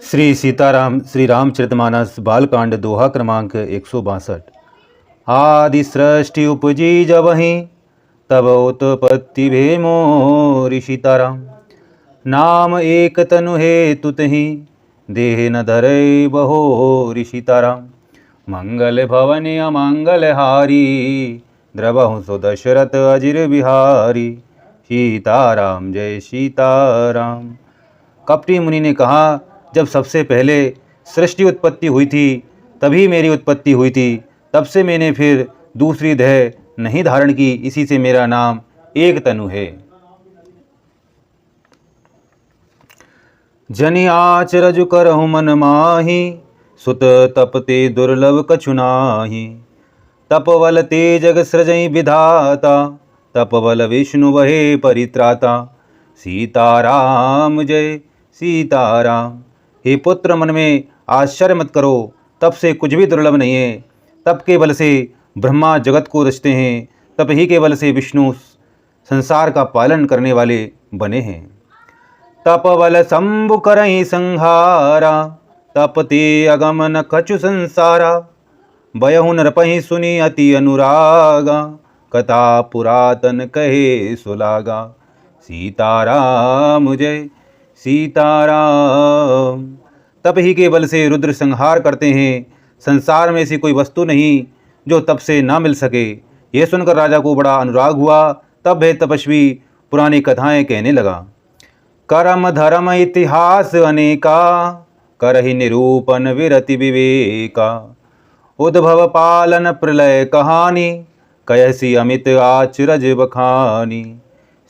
श्री सीताराम श्री रामचरितमानस बालकांड दोहा क्रमांक 162। आदि सृष्टि उपजी जबहि तब उत्पत्ति भे मोरि सीताराम। नाम एक तनु हे तुतहि देह न धरे बहोरि सीताराम। मंगल भवन अमंगल हारी द्रवहु सो दशरथ अजिर बिहारी। सीताराम जय सीताराम। कपटी मुनि ने कहा, जब सबसे पहले सृष्टि उत्पत्ति हुई थी तभी मेरी उत्पत्ति हुई थी, तब से मैंने फिर दूसरी देह नहीं धारण की, इसी से मेरा नाम एक तनु है। जनि आचरज करहु मन माही सुत तपते दुर्लभ कछु नाहि। तपबल ते जग सृजई विधाता तपबल विष्णु वहे परित्राता। सीताराम जय सीताराम। हे पुत्र, मन में आश्चर्य मत करो, तप से कुछ भी दुर्लभ नहीं है। तप के बल से ब्रह्मा जगत को रचते हैं, तप ही के बल से विष्णु संसार का पालन करने वाले बने हैं। तप बल शंभु करहि संहारा तपते अगमन कछु संसारा। बयहु नरपहि सुनि अति अनुरागा कथा पुरातन कहे सुलागा। सीताराम जय सीताराम। तप ही के बल से रुद्र संहार करते हैं। संसार में ऐसी कोई वस्तु नहीं जो तप से ना मिल सके। यह सुनकर राजा को बड़ा अनुराग हुआ। तब वह तपस्वी पुरानी कथाएं कहने लगा। कर्म धर्म इतिहास अनेका करहि निरूपण विरति विवेका। उद्भव पालन प्रलय कहानी कहसी अमित आचरज बखानी।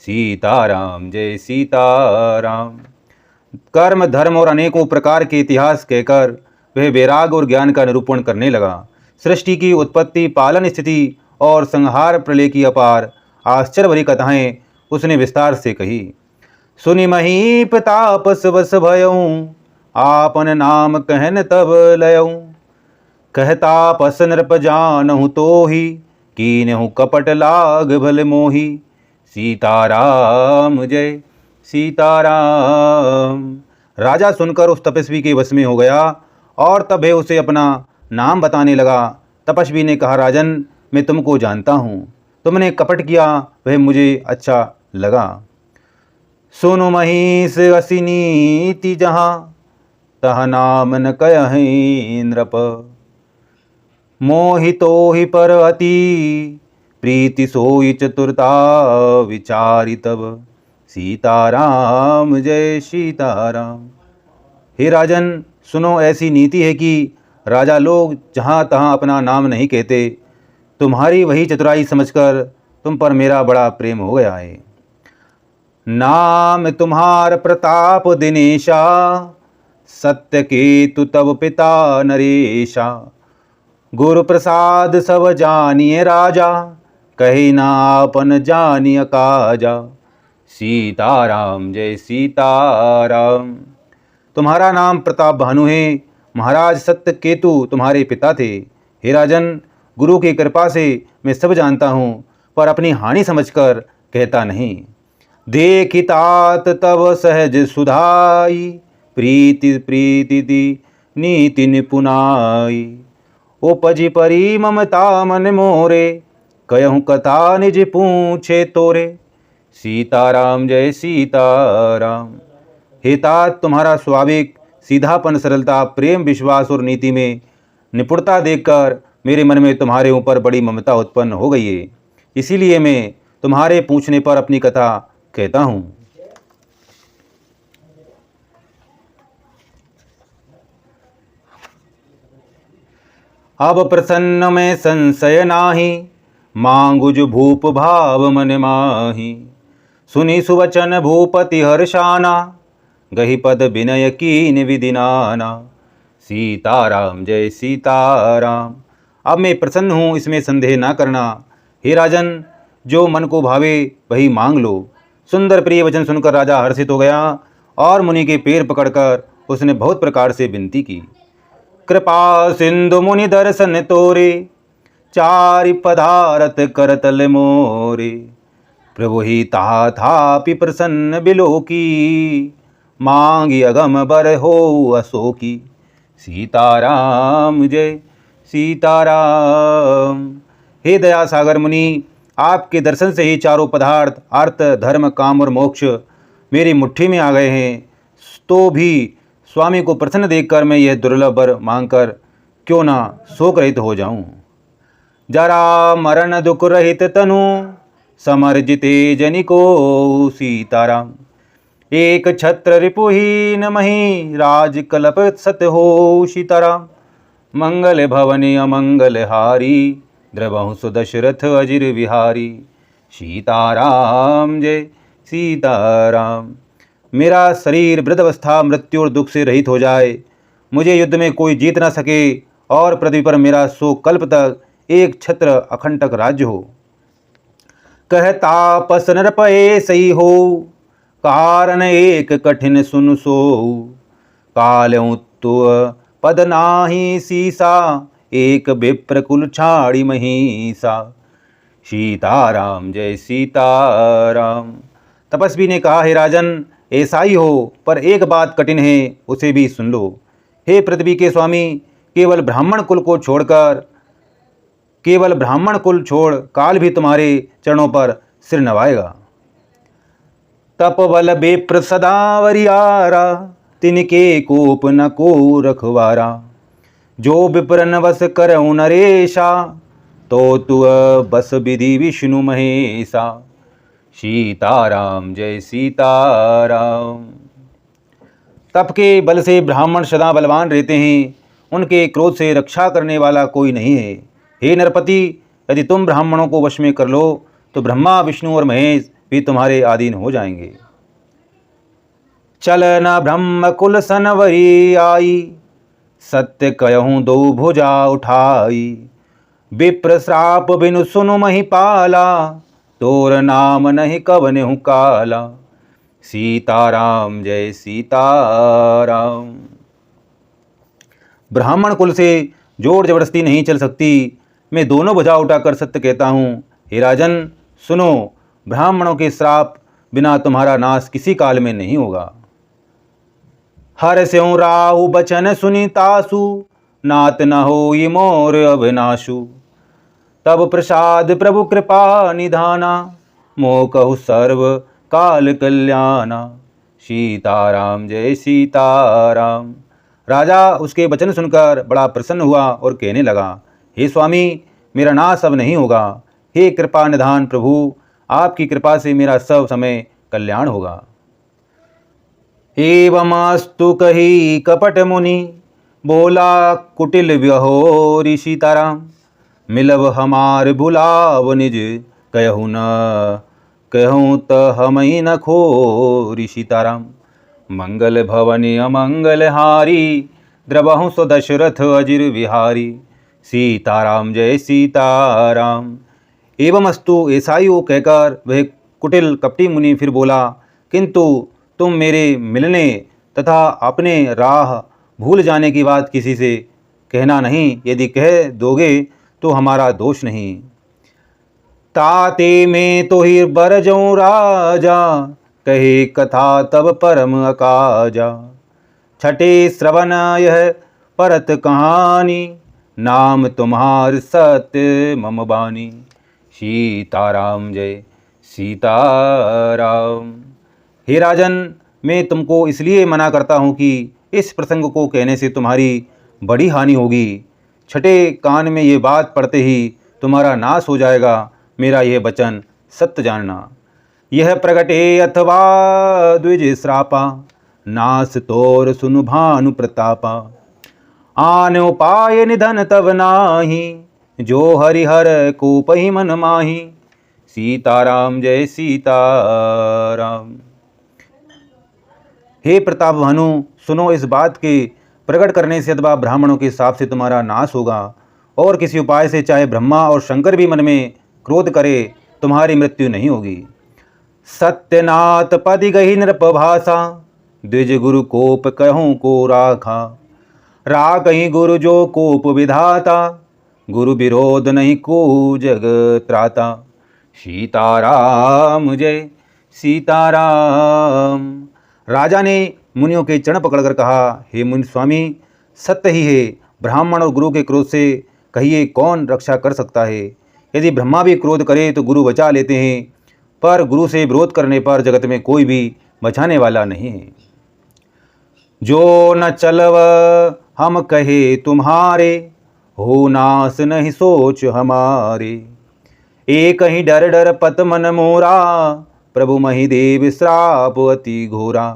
सीताराम जय सीताराम। कर्म धर्म और अनेकों प्रकार के इतिहास कहकर वह वैराग और ज्ञान का निरूपण करने लगा। सृष्टि की उत्पत्ति, पालन, स्थिति और संहार प्रलय की अपार आश्चर्य भरी कथाएं उसने विस्तार से कही। सुनि महीप तापस वस भयऊँ आपन नाम कहन तब लयऊँ। कहता पस नृप जानहु तोहि कीनहु कपट लाग भल मोहि। सीताराम जय सीताराम। राजा सुनकर उस तपस्वी के वश में हो गया और तब वह उसे अपना नाम बताने लगा। तपस्वी ने कहा, राजन, मैं तुमको जानता हूँ, तुमने कपट किया वह मुझे अच्छा लगा। सुनु महिष असी नीति जहाँ तह नाम न कयहि नृप। मोहितो ही पर अति प्रीति सोई चतुरता विचारि तब। सीताराम जय सीताराम। हे राजन, सुनो, ऐसी नीति है कि राजा लोग जहाँ तहाँ अपना नाम नहीं कहते। तुम्हारी वही चतुराई समझकर तुम पर मेरा बड़ा प्रेम हो गया है। नाम तुम्हार प्रताप दिनेशा सत्य केतु तब पिता नरेशा। गुरु प्रसाद सब जानिए राजा कही ना आपन जानिय काजा। सीताराम जय सीताराम। तुम्हारा नाम प्रताप भानु है। महाराज सत्य केतु तुम्हारे पिता थे। हे राजन, गुरु की कृपा से मैं सब जानता हूँ, पर अपनी हानि समझकर कहता नहीं। देखितात तब सहज सुधाई प्रीति प्रीति दी नीति निपुनाई। उपजी परी ममता मन मोरे कयहु कथा निज पूछे तोरे। सीताराम जय सीताराम। हे तात, तुम्हारा स्वाभाविक सीधापन, सरलता, प्रेम, विश्वास और नीति में निपुणता देखकर मेरे मन में तुम्हारे ऊपर बड़ी ममता उत्पन्न हो गई है। इसीलिए मैं तुम्हारे पूछने पर अपनी कथा कहता हूँ। अब प्रसन्न में संशय नाही मांगुज भूप भाव मन माही। सुनि सुवचन भूपति हर्षाना गहि पद विनय कीन विधि नाना। सीताराम जय सीताराम। अब मैं प्रसन्न हूँ, इसमें संदेह ना करना। हे राजन, जो मन को भावे वही मांग लो। सुंदर प्रिय वचन सुनकर राजा हर्षित हो गया और मुनि के पैर पकड़कर उसने बहुत प्रकार से विनती की। कृपा सिंधु मुनि दर्शन तोरे चारि पदारथ करतल मोरे। प्रभु ही ताथापि प्रसन्न बिलोकी मांगी अगम बर हो अशोकी। सीताराम जय सीताराम। हे दया सागर मुनि, आपके दर्शन से ही चारों पदार्थ अर्थ धर्म काम और मोक्ष मेरी मुट्ठी में आ गए हैं। तो भी स्वामी को प्रसन्न देखकर मैं यह दुर्लभ वर मांगकर क्यों ना शोक रहित हो जाऊं। जरा मरण दुख रहित तनु समर्जिते जनिको। सीताराम। एक छत्र रिपुहीन मही राज कल्प सत हो। सीताराम। मंगल भवनि अमंगल हारी द्रवहु सुदशरथ अजिर विहारी। सीताराम जय सीताराम। मेरा शरीर वृद्धावस्था मृत्यु और दुख से रहित हो जाए, मुझे युद्ध में कोई जीत ना सके और पृथ्वी पर मेरा 100 कल्प तक एक छत्र अखंडक राज्य हो। कह तापस नर पये सही हो, कारण एक कठिन सुन सो। काल्यों तो पद नाही सीसा, एक विप्र कुल छाड़ी महिषा। सीताराम जय सीताराम। तपस्वी ने कहा, हे राजन, ऐसा ही हो, पर एक बात कठिन है, उसे भी सुन लो। हे पृथ्वी के स्वामी, केवल ब्राह्मण कुल छोड़ काल भी तुम्हारे चरणों पर सिर नवाएगा। तपबल विप्र सदा वरियारा, तिनके कोप न को रखवारा। जो विप्रन वस करऊँ नरेशा, तो तु बस विधि विष्णु महेशा। सीताराम जय सीताराम। तप के बल से ब्राह्मण सदा बलवान रहते हैं, उनके क्रोध से रक्षा करने वाला कोई नहीं है। हे नरपति, यदि तुम ब्राह्मणों को वश में कर लो तो ब्रह्मा विष्णु और महेश भी तुम्हारे अधीन हो जाएंगे। चलन ब्रह्म कुल सनवरी आई, सत्य कहूँ दो भुजा उठाई। विप्र श्राप बिनु सुनु महिपाला, तोर नाम नहीं कवनेहु काला। सीताराम जय सीताराम। ब्राह्मण कुल से जोर जबरदस्ती नहीं चल सकती, मैं दोनों भुजा उठाकर सत्य कहता हूँ। हे राजन सुनो, ब्राह्मणों के श्राप बिना तुम्हारा नाश किसी काल में नहीं होगा। हर स्यों राहु बचन सुनितासु, नात न होई मोर अविनाशु। तब प्रसाद प्रभु कृपा निधाना, मोह कहु सर्व काल कल्याणा। सीताराम जय सीताराम। राजा उसके वचन सुनकर बड़ा प्रसन्न हुआ और कहने लगा, हे स्वामी, मेरा नाश अब नहीं होगा। हे कृपा निधान प्रभु, आपकी कृपा से मेरा सब समय कल्याण होगा। एवमस्तु कही कपट मुनि, बोला कुटिल व्यहोरी। सीताराम। मिलब हमार भुलाव निज, कहूँ न कहूँ त हमई न खोरी। सीताराम। मंगल भवनि अमंगल हारी, द्रवहु सो दशरथ अजिर विहारी। सीताराम जय सीताराम। एवं अस्तु, ऐसा ही हो कहकर वह कुटिल कपटी मुनि फिर बोला, किंतु तुम मेरे मिलने तथा अपने राह भूल जाने की बात किसी से कहना नहीं। यदि कह दोगे तो हमारा दोष नहीं। ताते में तो ही बरजों राजा, कहे कथा तब परम अकाजा। छठे श्रवण यह परत कहानी, नाम तुम्हार सत्य मम बानी। सीताराम जय सीताराम। हे राजन, मैं तुमको इसलिए मना करता हूँ कि इस प्रसंग को कहने से तुम्हारी बड़ी हानि होगी। छठे कान में ये बात पड़ते ही तुम्हारा नाश हो जाएगा। मेरा यह वचन सत्य जानना। यह प्रगटे अथवा द्विज श्रापा, नाश तोर सुनु भानु प्रतापा। आन उपाय निधन तब नाही, जो हरिहर को पही मन माही। सीताराम जय सीताराम। हे प्रताप भानु, सुनो, इस बात के प्रकट करने से अथवा ब्राह्मणों के हिसाब से तुम्हारा नाश होगा, और किसी उपाय से चाहे ब्रह्मा और शंकर भी मन में क्रोध करे, तुम्हारी मृत्यु नहीं होगी। सत्यनाथ पदि गही नृप भाषा, द्विज गुरु कोप कहूँ को राखा। राखहि गुरु जो कोप विधाता, गुरु विरोध नहीं को जग त्राता। सीताराम जय सीताराम। राजा ने मुनियों के चरण पकड़कर कहा, हे मुनि स्वामी, सत्य ही है, ब्राह्मण और गुरु के क्रोध से कहिए कौन रक्षा कर सकता है। यदि ब्रह्मा भी क्रोध करे तो गुरु बचा लेते हैं, पर गुरु से विरोध करने पर जगत में कोई भी बचाने वाला नहीं है। जो न चलव हम कहे तुम्हारे, हो नास नहीं सोच हमारे। एक ही डर डर पत मन मोरा, प्रभु महिदेव श्राप अति घोरा।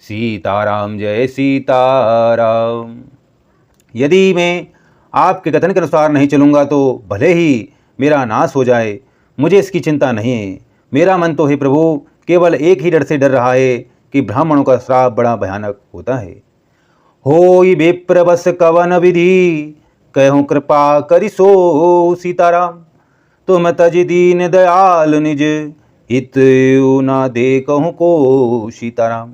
सीताराम जय सीताराम। यदि मैं आपके कथन के अनुसार नहीं चलूँगा तो भले ही मेरा नाश हो जाए, मुझे इसकी चिंता नहीं है। मेरा मन तो है प्रभु केवल एक ही डर से डर रहा है कि ब्राह्मणों का श्राप बड़ा भयानक होता है। होई विप्र बस कवन विधि, कहूँ कृपा करि सो सीताराम। तुम तज दीन दयाल निज, हित न देखहु को सीताराम।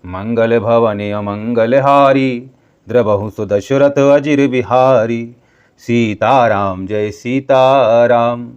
मंगल भवन अमंगल हारी, द्रवहु सुदशरथ अजिर बिहारी। सीताराम जय सीताराम।